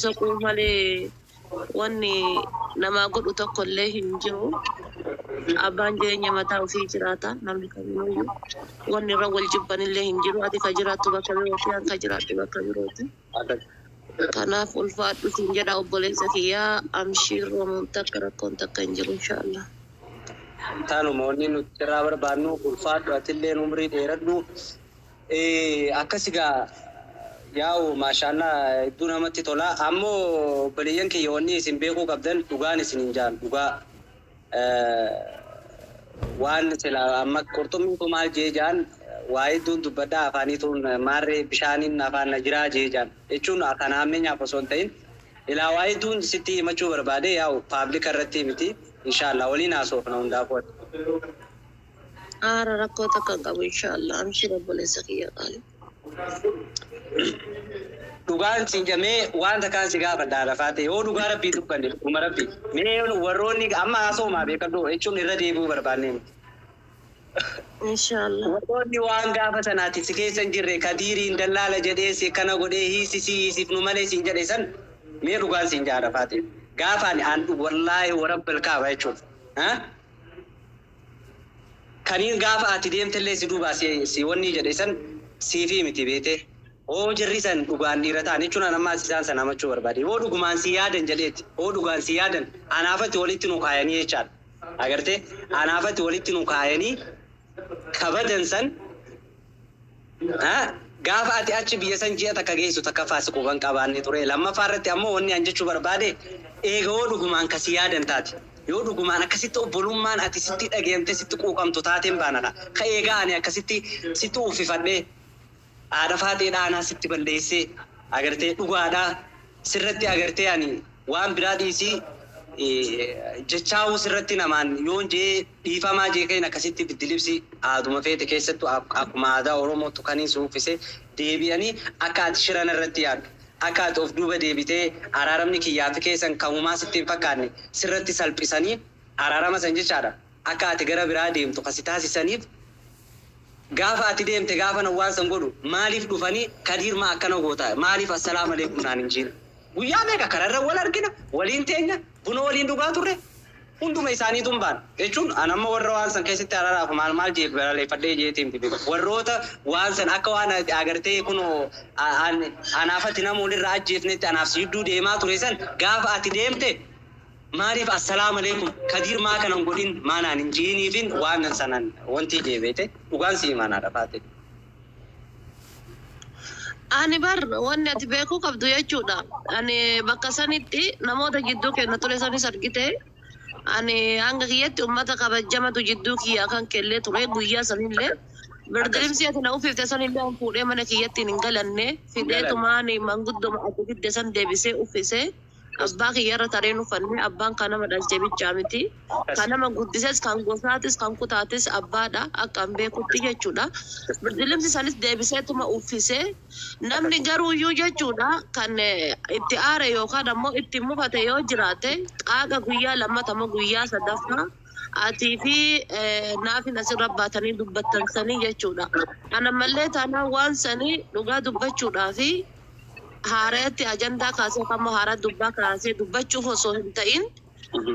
سقوا مالي واني نما قد أتقل له هنجو أبان جيني متى في جراتا نملك منو واني رول جبان اللي هنجو هذه كجرات بكبيروتي أن كجرات بكبيروتي كان في الفات بتنجد أو بوليسكيا أمشير ومنتكر كنت كنجر إن شاء الله تانو موني نترابر بانو الفات واتلي نمري ديردو أكسيغا ياو ما شاء الله دونا متي تولا أمو بليان كي يوني سنبيكو قبدن دوغاني سننجان دوغا وان سلا أما كورتومي كمال جيجان وايدون دبدا أفانيتون ماري بشانين أفان نجرا جيجان إيشون أكنامي نافسونتين إلا وايدون ستي مچو بربادي ياو پابليك الرتي متي إن شاء الله ولينا سوفنا وندافوت ركو تكاكو إن شاء الله أمشي رب لسكيا قالي دوغان سنجمي وان تكان سيغا فدارا فاتي او دوغا ربي دكان عمر ربي مي وروني اما اسو ما بيكدو ايچون يرديبو بربانين إن شاء الله وروني وان غافا سناتي سكي سنجري كديري دلاله جدي سي كنا غدي هي سي سي نو مالي سنجدي سن مي دوغان سنجارا فاتي غافاني ان والله ورب الكعبه ايچون ها كانين غافا اتديم تلي سي دوبا سي وني جدي سن سي في متي بيته او جريسن دوغان ديرتاني چونا نما سيسان سنما چو بربادي او دوغمان سيادن جديت او دوغان سيادن انافت وليتنو كايني يچال اگرته انافت وليتنو كايني كبدن سن ها غافاتي اچ بيسن جيتا كگيسو تكفاس كوبن قباني توري لما فارت امو وني انجچو بربادي ايغو دوغمان كسيادن تات يو دوغمان كسيتو بولومان اتي سيتي دگيمته سيتو قوقمتو تاتين بانا كايغا اني كسيتي سيتو في فدي عرفاتي أنا ستي بنديسي أغرتي دوغادا سرتي أغرتي يعني وان برادي سي جچاو سرتي نمان يون جي ديفا ما جي كاين كسيتي بدليبسي ادوما فيت كيستو اكما دا اورومو توكاني سوفيسي ديبياني اكاد شران الرتيان اكاد اوف دوبا ديبيتي ارارمني كيات كيسن كوما ستي فكاني سرتي سلبساني ارارما سنجچادا اكاد غرا براديم تو كسيتاسي سنيف غافا اتديم تغافا نوان سنغودو ماليف دوفاني كدير ما اكنو غوتا ماليف السلام عليكم نانجين ويا ميغا كرر ولا اركنا ولين تينا بنو ولين دوغا توري hunduma isaanii tumbaan jechuun anamma warra waan san keessatti araaraaf maal jeef baralee fadhee jeetiin tibi warroota waan san akka waan agartee kuno anaafati namoonni irraa ajjeefnetti anaaf sidduu deemaa ture san gaafa ati deemte maaliif assalaamu alaykum kadir maa kanan godhin maanaan injiiniifin waan sanan wanti jeebete dhugaan si maanaadha faate ani bar wanni ati beeku qabdu jechuudha ani bakka sanitti namoota jidduu kenna ture sanis argite ani hanga kiyyatti ummata kabajamatu jidduu kiyya kan kelle ture guyyaa sanillee birdirimsi ati na ufifte sanillee an fuudhee mana kiyyatti hin galanne fideetumaan manguddoma ati fidde san deebisee uffise abbaa kiyyarra tareen uffanne abbaan kan nama dhalche bichaa miti kan nama guddises kan gosaatis kan kutaatis abbaadha akka an beekutti jechuudha birdirimsi sanis deebiseetuma uffise namni garuuyyuu jechuudha kan itti aare yookaan ammoo itti mufate yoo jiraate qaaqa guyyaa lammatama guyyaa sadaffaa atii fi naafin asirra baatanii dubbattan sanii jechuudha ana mallee taanaan waan sanii dhugaa dubbachuudhaa fi haareetti ajandaa kaasee kammo haaraa dubbaa kaasee dubbachuuf osoo hin ta'in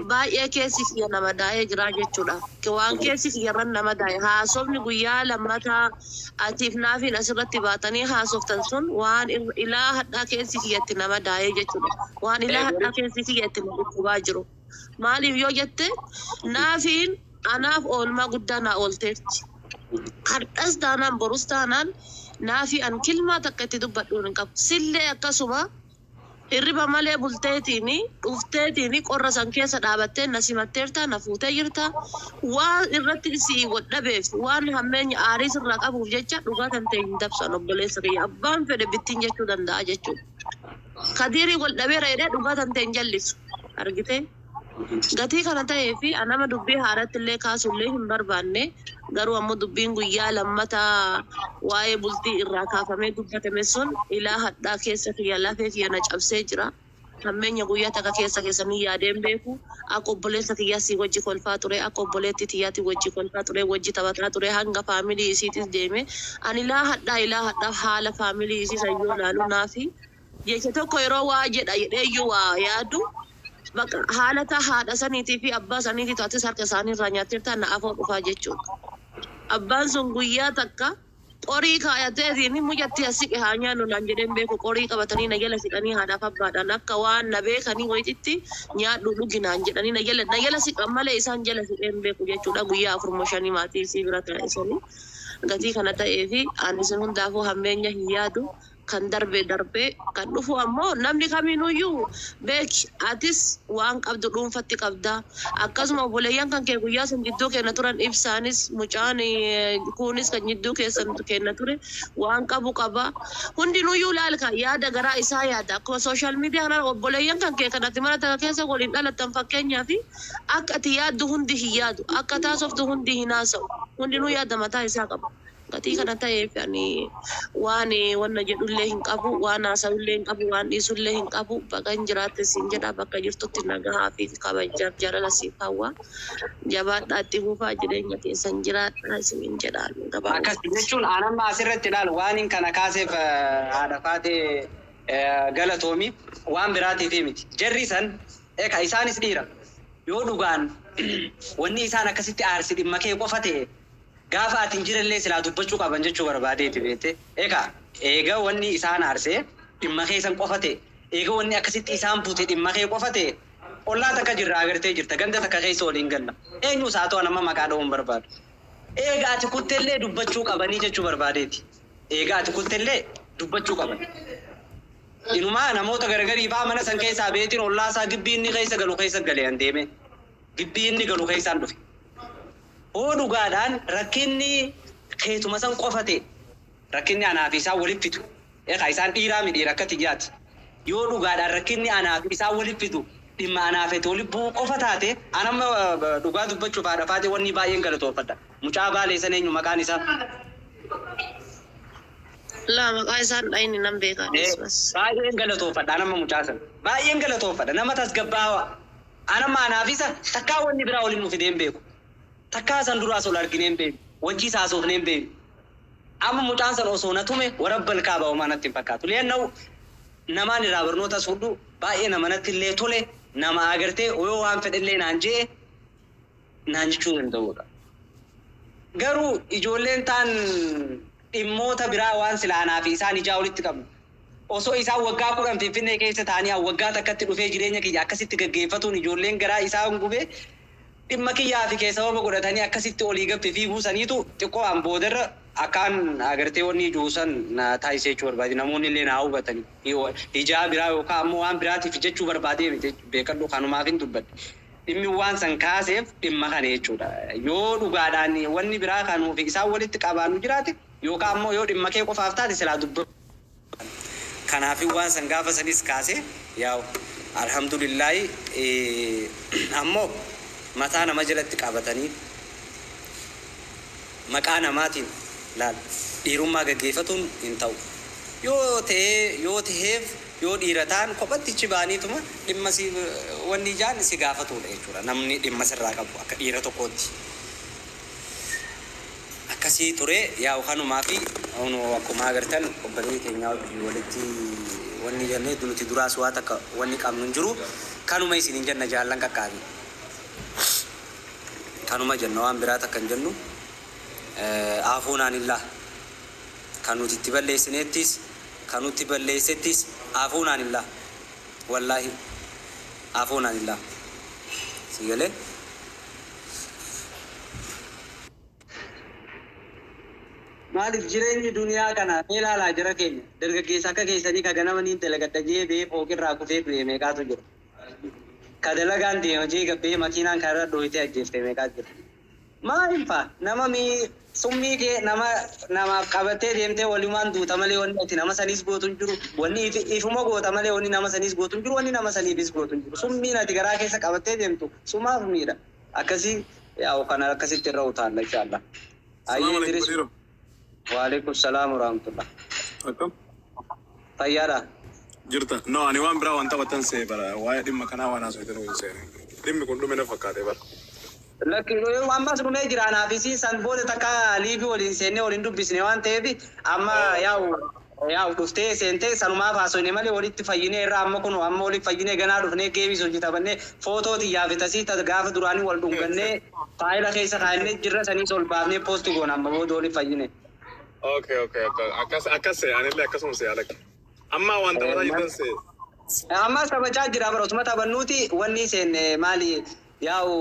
baay'ee keessi kiyya nama daa'ee jira jechuudha waan keessi kiyyarran nama daa'e haasofni guyyaa lammataa atiif naafin asirratti baatanii haasoftan sun waan ilaa hadhaa keessi kiyyatti nama daa'ee jechuudha waan ilaa hadhaa keessi kiyyatti nama dhukkubaa jiru maaliif yoo jette naafin anaaf oolmaa guddaa naa oolteetti hardhas taanaan borus taanaan naafi an kilmaa takka itti dubbadhuun hin qabu sillee akkasuma hirriba malee bulteetiini dhufteetiini qorra san keessa dhaabattee na simatteerta na fuutee jirta waan irratti si godhabeef waan hammeenya aarii sirraa qabuuf jecha dhugaa kan ta'e hin dabsan obboleessa kiyya abbaan fedhe bittiin jechuu danda'a jechuudha kadiirii godhabeera jedhee dhugaa kan ta'e hin jallisu argite gatii kana ta'ee fi anama dubbii haaratti illee kaasullee hin barbaanne garuu ammoo dubbiin guyyaa lammataa waa'ee bultii irraa kaafamee dubbatame sun ilaa hadhaa keessa kiyya lafee kiyya na cabsee jira hammeenya guyyaa takka keessanii yaadeen beeku akka obboleessa kiyyaa si wajji kolfaa ture akka obboleetti tiyyaatti wajji kolfaa ture wajji taphataa ture hanga faamilii isiitis deeme ani ilaa hadhaa haala faamilii isii sayyoo laaluu naafi jecha tokko yeroo waa jedha jedheeyyuu waa yaadu bakka haalata haadha saniitii fi abbaa saniitii taatis harka isaanii irraa nyaatteertaa na afoo dhufaa jechuudha. Abbaan sun guyyaa takka qorii kaayateetiin mujatti asiqe haa nyaannu naan jedheen beeku qorii qabatanii na jala siqanii haadhaaf abbaadhaan akka waan na beekanii wayititti nyaadhu dhugi naan jedhanii na jala siqan malee isaan jala siqeen beeku jechuudha. Guyyaa 4-5 maatii isii bira taa'isanii gatii kana ta'ee fi ani sun hundaafuu hammeenya hin yaadu. Kan darbe kan dhufu ammoo namni kamiinuyyuu beeki atis waan qabdu dhuunfatti qabda akkasuma obboleeyyan kan kee guyyaa sun jidduu keenya turan ibsaanis mucaan kunis kan jidduu keessan keenya ture waan qabu qaba hundinuyyuu laalka yaada garaa isaa yaada akkuma sooshaal miidiyaa kana obboleeyyan kan kee kanatti mana takka keessa waliin dhalattan fakkeenyaa fi akka ati yaaddu hundi hin yaadu akka taasoftu hundi hin haasa'u hundinuu yaada mataa isaa qaba. Gatii kana ta'eef waan wanna jedhullee hin qabu waan haasa'ullee hin qabu waan dhiisullee hin qabu bakka hin jiraatte siin jedha bakka jirtutti nagahaa fi kabajaaf jaalala siif hawwa jabaadhaa itti fufaa jireenya keessan jiraadhaa isin jedhaan gabaabaa. Akkas jechuun aanamma asirratti ilaalu waan kana kaaseef haadha faatee galatoomi waan biraatiif miti. Jarri san isaanis dhiira yoo dhugaan wanni isaan akkasitti aarsi dhimma kee qofa ta'e gaafa atin jirallee silaa dubbachuu qaban jechuu barbaadeeti beete. Eega wanni isaan aarsee dhimma keessan qofa ta'e eega wanni akkasitti isaan buute dhimma kee qofa ta'e ollaa takka jirra agartee jirta ganda takka keessa waliin galla eenyu isaa ta'u nama maqaa dha'uun barbaadu. Eega ati kuttellee dubbachuu qabanii jechuu barbaadeeti. Eega ati kuttellee dubbachuu qaban. Inumaa namoota garagarii baa mana san keessaa beetiin ollaa isaa gibbii inni keessa galu keessa galee an deeme gibbii inni galu keessaan dhufe. Oo dhugaadhaan rakkinni keetuma san qofate rakkinni anaaf isaa walitti fitu isaan dhiiraa midhii rakkatti jaati yoo dhugaadhaan rakkinni anaaf isaa walitti fitu dhimma anaaf walitti bu'u qofa taate anamma dhugaa dubbachuuf haadha faate wanni baay'een galatoofadha. Mucaa baalee san eenyu maqaan isaa? Laa maqaa isaan dhayini nan beekaa. Baay'een galatoofadha anamma mucaa san baay'een galatoofadha nama tasgabbaawa anamma anaaf isa takkaa wanni biraa waliin nuuf fideen beeku. Takkaa san duraa sol argineen beeku wajjii isaa soofneen beeku amma mucaan san osoo na tume warabbal kaaba homaa natti hin fakkaatu leenna'u namaan irraa barnoota sudhu baay'ee nama natti illee tole nama agartee yoo waan fedhellee naan jee naan jechuu danda'udha. Garuu ijoolleen taan dhimmoota biraa waan silaanaa fi isaan ijaa walitti qabu osoo isaan waggaa 10 Finfinnee keessa taanii waggaa takkatti dhufee jireenya kiyya akkasitti gaggeeffatuun ijoolleen garaa isaan gubee dhimma kiyyaa fi keessa sababa godhatanii akkasitti olii gabbe fiiguu saniitu xiqqoo an boodarra akkaan agartee wanni juusan taasisee jechuu barbaade namoonni illee naa hubatanii ijaa biraa yookaan ammoo waan biraatiif jechuu barbaadee beekadhu kanumaaf hin dubbadde. Dhimmi waan san kaaseef dhimma kana jechuudha. Yoo dhugaadhaan wanni biraa kanuu fi isaan walitti qabaanu jiraate yookaan ammoo yoo dhimma kee qofaaf taate silaa dubbatu. Kanaaf waan san gaafa sanis kaasee yaa'u alhamdulillaahi ammoo mataa nama jalatti qabatanii maqaa namaatiin laal dhiirummaa gaggeeffatuun hin ta'u. Yoo ta'eef yoo dhiirataan kophattichi baaniituma dhimma wanni ijaan si gaafatudha jechuudha. Namni dhimma sirraa qabu akka dhiira tokkootti. Akkasii ture yaa'u kanumaa fi akkuma agartan obboleeyyi keenyaa walitti wanni jennee nuti duraas waa takka wanni qabnu hin jiru kanuma isin hin jenna jaallan qaqqaabi. Kanuma jenna waan biraa takka hin jennu aafuunaanillah kan nuti itti balleessineettis kan nuti balleessettis aafuunaanillah wallaahi aafuunaanillah si galee. Maaliif jireenyi duniyaa kana ilaalaa jira keenya dargaggeessa akka keessanii ka ganama niin dalagadha jee bee fooqirraa kufee du'e meeqaatu jira. Ka dalagaan deema jee gabbee makiinaan karaa dhooyitee ajjeeftee meeqaatu jira. Maaliif nama summii kee namaaf qabattee deemtee walumaan duuta malee wanni ati nama saniis gootu hin jiru wanni ifuma goota malee wanni nama saniis gootu hin jiru wanni nama saniifis gootu hin jiru summiin ati garaa keessa qabattee deemtu sumaaf miidha akkasii yaa'u kana akkasitti irra utaalla inshallah. Ayyee diris. Waalaikum salaam warahmatullah. Akkam? Fayyaadha. Jirta. No, ani waan biraa wanta watan see bara waa'ee dhimma kanaa waan haasofte nuyi seene. Dhimmi kun dhume na fakkaate bara. Lakki waan baas dhumee jiraanaa fi san booda takka liibii waliin seennee waliin dubbisne waan ta'eef amma yaa'u yaa dhuftee seentee sanumaa faasonee malee walitti fayyinee irraa amma kun amma walitti fayyinee ganaa dhufnee geemis hojjetabannee footootii yaafetasii gaafa duraanii wal dhungannee faayila keessa kaa'annee jirra saniis ol baafnee poosti goona amma booda walitti fayyinee. Okay. Akkas anillee akkasuma se alak. Amma wanta wata jiran se. Amma sabachaa jira bara osuma taphannuuti wanni seen maali yaa'u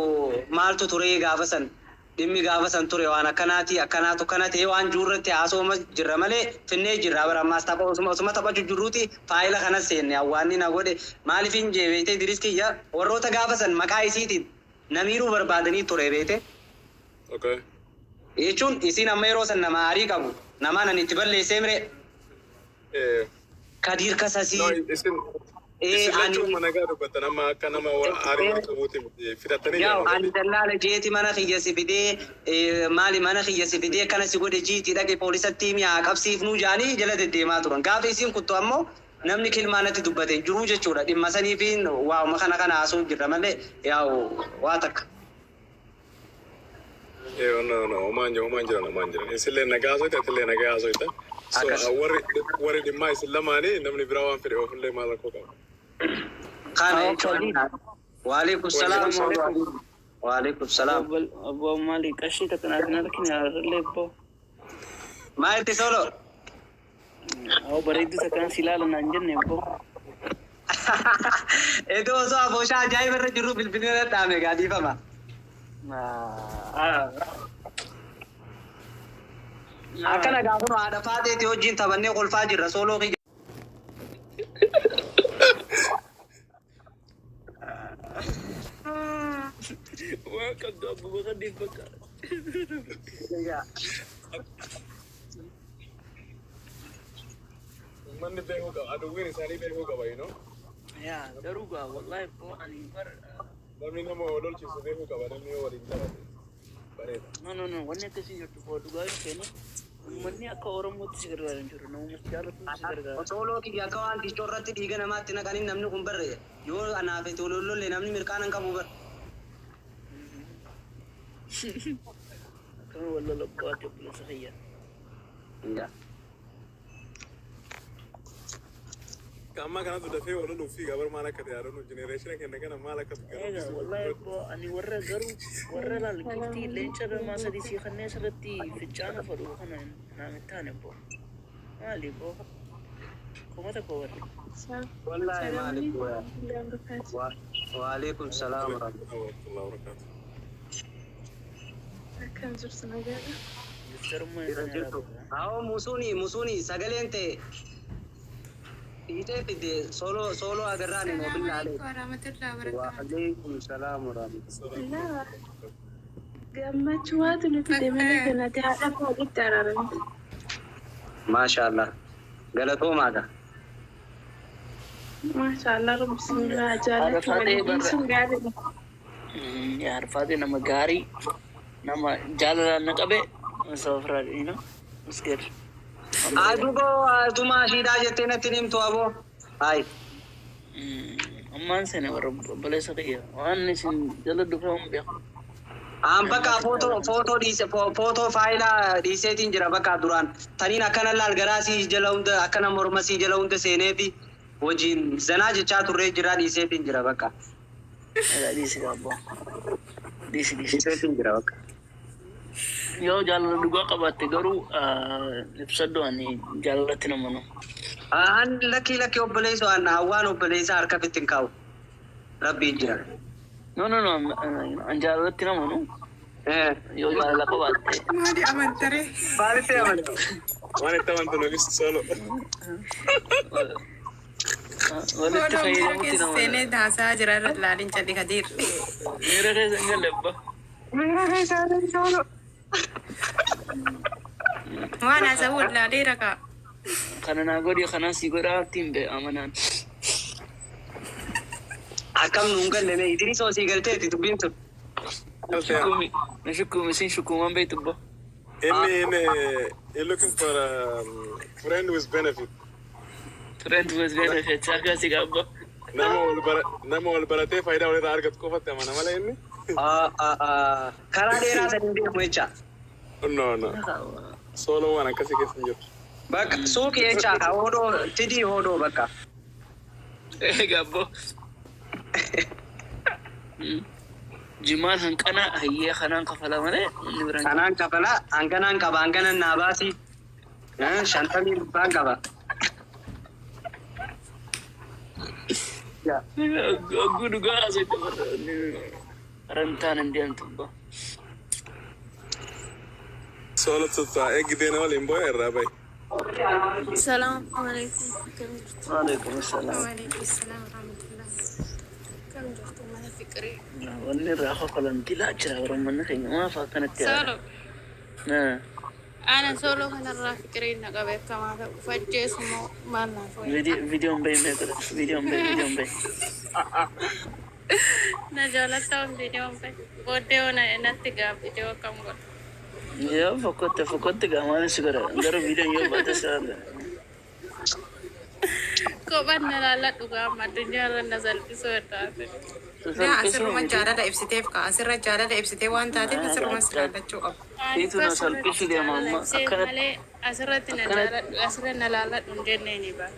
maaltu ture gaafa san. Dhimmi gaafa san ture waan akkanaatu kana ta'e waan juurratti haasoma jirra malee finnee jirra bara ammaas tapha osuma taphachuu jirruuti faayila kanas seenne awwaanni na godhe maaliif hin jeebeete diriskiyya warroota gaafa san maqaa isiitiin namiiruu barbaadanii ture beete. Okay. Jechuun isiin amma yeroo san nama aarii qabu namaan ani itti balleessee mire. Kadiir Kasasii. Ani mana gaaru batan amma akka nama aarii qabuuti fidatanii yaa ani dallaala jeeti mana kiyyasi fidee maali mana kiyyasi fidee kana si godhe jiiti dhaqe poolisatti mi'a qabsiifnuu jaanii jala deddeemaa turan gaafa isiin kuttu ammoo namni kilmaanatti dubbate jiruu jechuudha dhimma saniifiin waa'uma kana haasuu jirra malee yaa waa takka. No, omaan jiran. Isillee nagaa soita, isillee nagaa soita. So warri dhimmaa isin lamaanii namni biraa waan fedhe ofillee maal rakkoo qaba. Kana jechuun waalaikum salaam. Waalaikum salaam. Abbo maali qashii takkanaa kana lakin yaarallee abbo. Maalti solo? Abbo bareedduu takkanaa si ilaalan naan jenne abbo. Edo osoo abooshaa ajaa'iba irra jirru bilbilina dhaame gaadhiifama. Akkana gaafa haadha faateeti wajjin taphannee kolfaa jirra sooloo kiyya. Waa qabdu abbuma kanneen fakkaata. Manni beekuu qaba, aduwwiin isaanii beekuu qaba, Yaa garuu gaa wallahi abbo ani bara. Namni nama lolchiisu beekuu qaba, namni yoo waliin taphate bareeda. No, wanni akkasii jirtu foo dhugaa hin feene. Uummanni akka Oromootti si gargaaran jiru. Namumatti jaallatu si gargaara. Sooloo kiyya akka waan tichoo irratti dhiiga namaatti naqanii namni kun barre yoo anaaf itti olollolle namni mirqaan hin qabu bara. Akkana walla labbaatti obboleessa fayyaa. Amma kanatu dafee wal loluu fi gabar maal akka ta'e nu generation keenya kana maal akka Egaa wallahi abbo ani warra garuu warra laalkiftii leenca lamaa sadii si kanneen asirratti ficcaana fadhu kana naamitti taane abbo. Maali abbo? Komata koo warri. Wallahi maaliif waalaikum salaam warahmatullahi wabarakatuh. Akkam jirtu nagaadha? Jirtarummaa isaa nyaata. Haa musuuni sagaleen ta'e. Ite fide solo agarrani mobil ale. Waalaikum salaam warahmatullahi. Gammachuu waatu nuti deemanii kanatti haadha koo walitti araarame. Maashaallah. Galatoomaadha. Maashaallah bismillah jaalatu waliin sun gaariidha. Yaa arfaate nama gaarii nama jaalalaan na qabe soofraa it's good. Adugo aduma shida jette natti nimtu abo. Hai. Ammaan sene warra baleessa kiyya waan isin jala dhufamu beeku. Bakka footoo faayilaa dhiiseetiin jira bakka duraan taniin akkana laal garaasii jala hunda akkana mormasii jala hunda seenee fi wajjin zanaa jechaa turree jira dhiiseetiin jira bakka. Dhiisi gaabbo. Dhiisi. Dhiiseetiin jira bakka. Yoo jaalala dhugaa qabaatte garuu ibsadhu ani jaalalatti nama nu. An lakki obboleessu waan obboleessaa harka fittiin kaa'u. Rabbiin jira. No, an jaalalatti nama nu. Yoo jaalala qabaatte. Maali amantare? Maalitti amanta? Waan itti amantu nuufis solo. Walitti fayyadamutti nama. Seenee taasaa jira irra ilaalin jalli kadir. Miira keessa hin galle abba. Miira keessa hin galle. Waan haasawuu ilaalee rakaa. Kana naa godhi kanaan si godhaa ittiin bee amanaan. Akkam nuun galle Idris osii galteeti dubbiin tun. Shukumi sin shukumaan beektu abba. You're looking for a friend with benefit. Friend with benefits akkasi abba. Nama wal baratee faayidaa walirraa argatu qofatti amana malee inni. Karaa dheeraa saniin beeku jecha. No. Solo waan akkasii keessa hin jiru. Bakka suuqii jechaadha. Hodoo tidii hodoo bakka. Gabbo. Jimaan hanqana hayyee kanaan kafala malee inni biraan. Kanaan kafala hanganaan qaba hanganan naabaasi. 50 rubbaan qaba. Gudu gas itu rentan dia tuh. Solo tuta gidena wal imbo rabai. Assalamualaikum. Waalaikumsalam. Waalaikumsalam warahmatullah. Kam jatuh mana fikri? Ini raha kalau tidak cerah orang mana kayaknya maaf akan tiada. Solo. Nah, Ana solo kana raha fikri nak kabeh kama fajje semua mana. video mbay video mbay. Na jalan tahun video sampai. Bode ona nanti gak video kamu. Ya, fakot tiga mana segera. Baru video yo batas ada. Kok ban nalalat juga matunya nazal pisota. لا أسر من جارة ده إبستيف كا أسر جارة ده إبستيف وان تاتي أسر من سرادة شوق Itu nasal pisu dia mama. Asrat nalalat unjenne ba.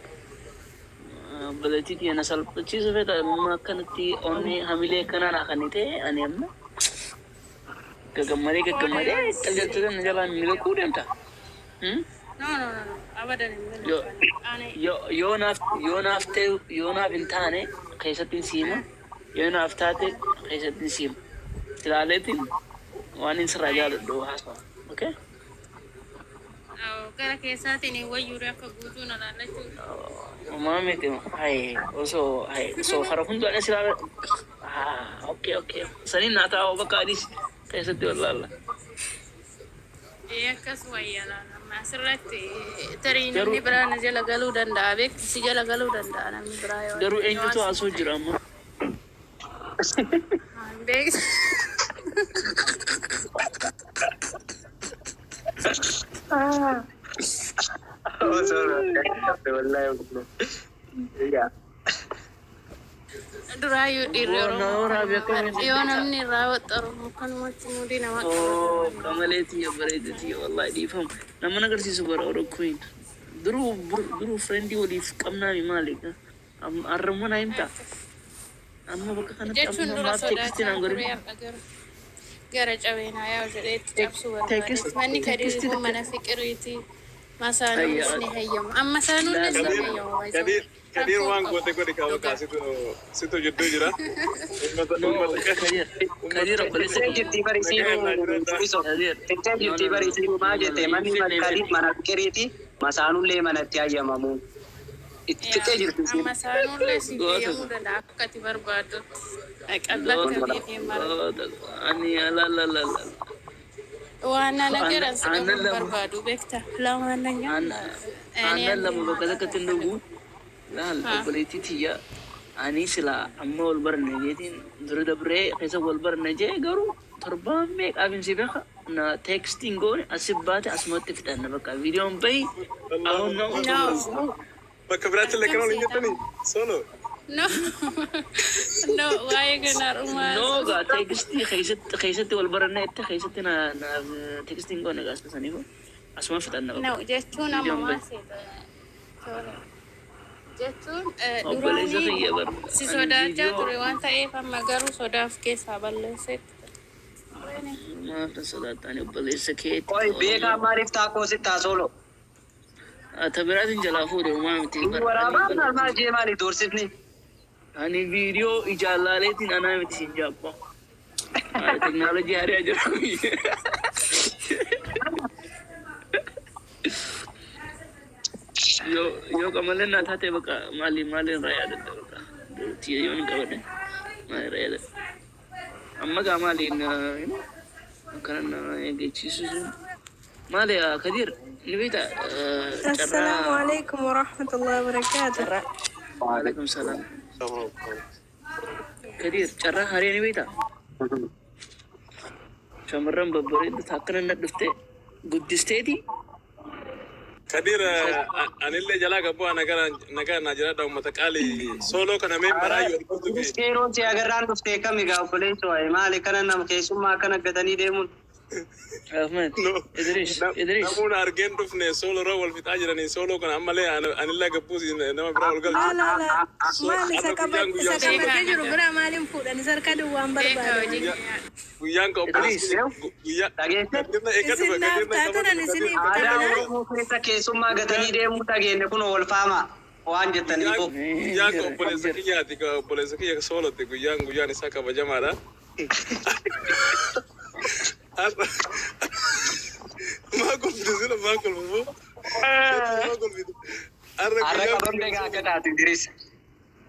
Berarti dia nasal pisu sebeta makan ti oni hamile kana akan itu ani amma. Kegemari terjatuh jalan milik kudem ta. No. Abadan. Yo naf intane kaisatin sima. Yo naf tate kaisatin sim. Tilaletin wanin serajal do haspa. Okay? Kara kesa tini wayura ka gudu nalalat. Mami tu, also so harapun tu ada sila. Okay. Sani nata apa kadis kaisa tu lala. Iya kaswaya la masrat tarin ni brana jala galu danda bek si jala galu danda na mi brayo. Daru enju tu asu jirama. Bek. Oh, sorry. Wallahi. Iya. Durayu direro. Yo namni rawat kan macam di nama. Oh, kamaleti ya berarti wallahi di faham. Nama nagar si subar orang queen. Duru friendly olif kamna mi malik. Arrumana imta. Amma baka kana Jechun dura soda anggur. Gara cawena ya jadi tapsu warna. Mani kadiri ko mana fikiriti. Masanu ni hayam. Amma sanu ni hayam. Kadir wang gote ko di kawo kasi situ juddu jira. Kadir boleh Jitti barisi maje te mani kadit mana keriti masanulle mana tiayamamu. Itte jirti. Masanu le si dia udah dak kati barbado. Akadlat kami mar. Ani la. Wana nagaran sa barbado bekta. Lawananya. Ana lamu bakala katindugu. Nah, berarti dia ani sila amma walbar najetin durda bre kaisa walbar naje garu terbang mek abin sibaka na texting go asibate asmat tiftan baka video bay au no Maka berarti lek kalau ingat ni solo. No, why gana rumah? no ga texting kaisa walbar na ette kaisa na texting go na gasta sani go asma fitan na No, just tuna mama sita. Jetun durani si sodaja turewanta magaru sodaf ke saballeset. maaf sodatani boleh sakit Oi bega marif ta ko sita solo. tabiratin jala fude umamti Waraba normal je mali dorsitni. ani video ijalaletin ana miti sinjappa teknologi hari aja yo kamalan na thate baka malin raya da baka tiya yon kawade mai raya amma ga malin kan yake ci su mali kadir ni bita السلام عليكم ورحمة الله وبركاته alaikum salam kadir cara hari ini bita Samaran babare da takaran na dufte guddistedi Kadir anille jala gabo naga najira da ummata kali solo kana me marayu Skero si agarran dufte kami ga police wa mali kana nam kesumma kana gadani demun. Ahmed, Idris. namoonni argeen dhufne sooloo irra wal fixaa jiranii sooloo kana ammallee anillee gabbuus nama biraa ol galchu. Maal isa qabatee jiru bira maaliin fuudhan sarka duwwaan barbaadan. Guyyaan ka obboleessi Isin naaf taatan isinii Aadaa Oromoo keessa keessummaa gatanii deemuu dhageenne kun wal faama waan jettaniifu. Guyyaan ka obboleessa kiyyaati ka obboleessa kiyya soolotti guyyaan isaa kabajamaadha. Maa kolfitu sila maa kolfitu. Har'a qabamne gaa akka taate Idris.